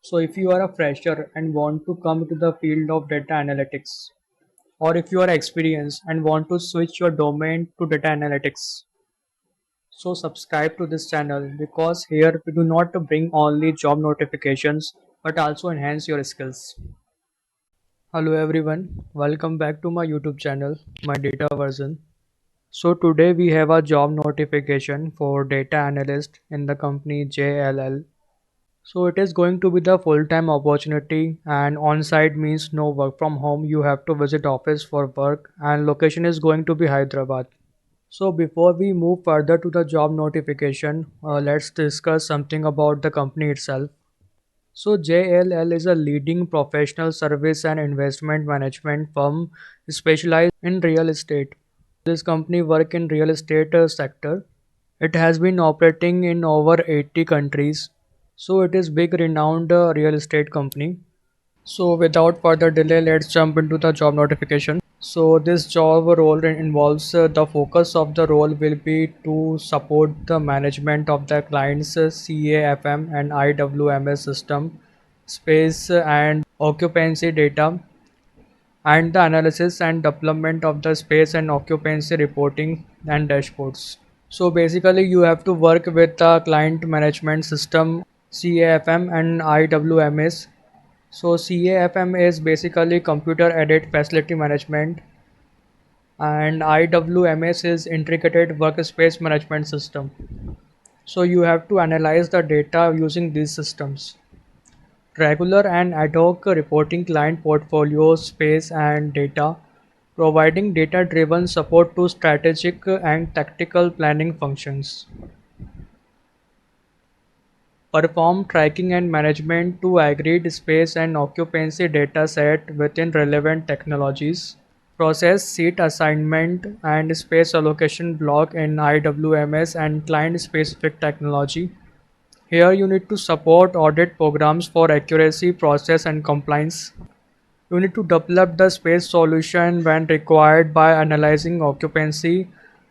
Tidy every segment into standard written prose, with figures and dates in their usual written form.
So if you are a fresher and want to come to the field of data analytics, or if you are experienced and want to switch your domain to data analytics, so subscribe to this channel because here we do not bring only job notifications but also enhance your skills. Hello everyone, welcome back to my YouTube channel, my data version. So today we have a job notification for data analyst in the company JLL. So it is going to be the full-time opportunity and on-site means no work from home. You have to visit office for work and location is going to be Hyderabad. So before we move further to the job notification, let's discuss something about the company itself. So JLL is a leading professional service and investment management firm specialized in real estate. This company work in real estate sector. It has been operating in over 80 countries. So it is big renowned real estate company. So without further delay, let's jump into the job notification. So this job role involves the focus of the role will be to support the management of the client's CAFM and IWMS system, space and occupancy data, and the analysis and development of the space and occupancy reporting and dashboards. So basically you have to work with the client management system CAFM and IWMS. So CAFM is basically computer aided facility management and IWMS is integrated workspace management system. So you have to analyze the data using these systems. Regular and ad hoc reporting client portfolio space and data, providing data-driven support to strategic and tactical planning functions. Perform tracking and management to agreed space and occupancy data set within relevant technologies. Process seat assignment and space allocation block in IWMS and client-specific technology. Here you need to support audit programs for accuracy, process and compliance. You need to develop the space solution when required by analyzing occupancy,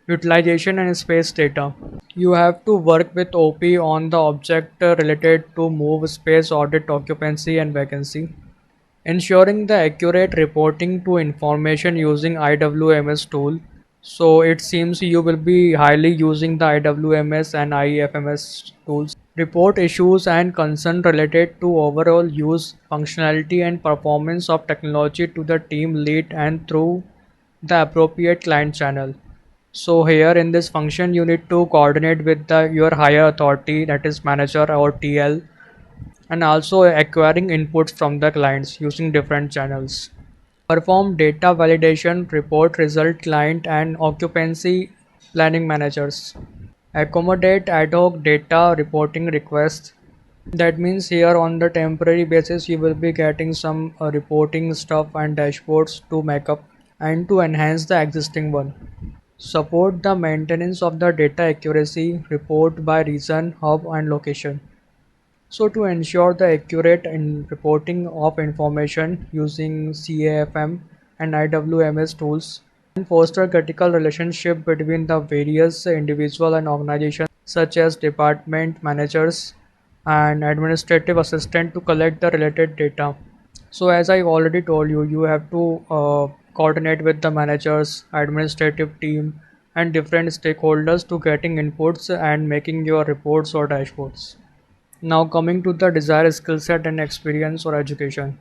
utilization and space data. You have to work with OP on the object related to move space audit occupancy and vacancy. Ensuring the accurate reporting to information using IWMS tool. So it seems you will be highly using the IWMS and IFMS tools. Report issues and concern related to overall use, functionality and performance of technology to the team lead and through the appropriate client channel. So here in this function you need to coordinate with your higher authority, that is manager or TL, and also acquiring inputs from the clients using different channels. Perform data validation, report result client and occupancy planning managers. Accommodate ad hoc data reporting requests. That means here on the temporary basis you will be getting some reporting stuff and dashboards to make up and to enhance the existing one. Support the maintenance of the data accuracy report by region, hub and location. So to ensure the accurate reporting of information using CAFM and IWMS tools and foster critical relationship between the various individual and organizations such as department managers and administrative assistant to collect the related data. So as I already told you, you have to coordinate with the managers, administrative team and different stakeholders to getting inputs and making your reports or dashboards. Now coming to the desired skill set and experience or education.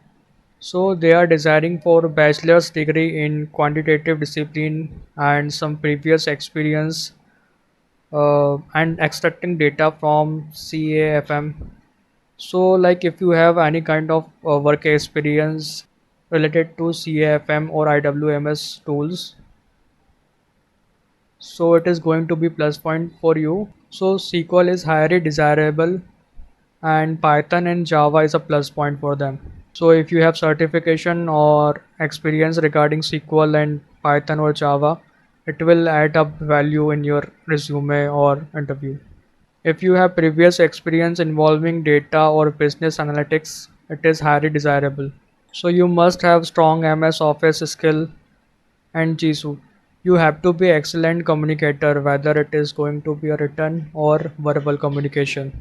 So they are desiring for bachelor's degree in quantitative discipline and some previous experience and extracting data from CAFM. So like if you have any kind of work experience related to CAFM or IWMS tools, so it is going to be plus point for you. So SQL is highly desirable and Python and Java is a plus point for them. So if you have certification or experience regarding SQL and Python or Java, it will add up value in your resume or interview. If you have previous experience involving data or business analytics, it is highly desirable. So you must have strong MS Office skill and G Suite. You have to be excellent communicator, whether it is going to be a written or verbal communication.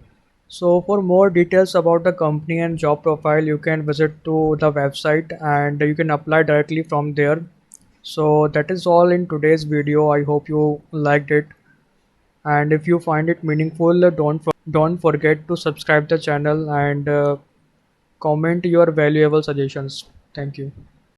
So for more details about the company and job profile, you can visit to the website and you can apply directly from there. So that is all in today's video. I hope you liked it. And if you find it meaningful, don't forget to subscribe the channel and comment your valuable suggestions. Thank you.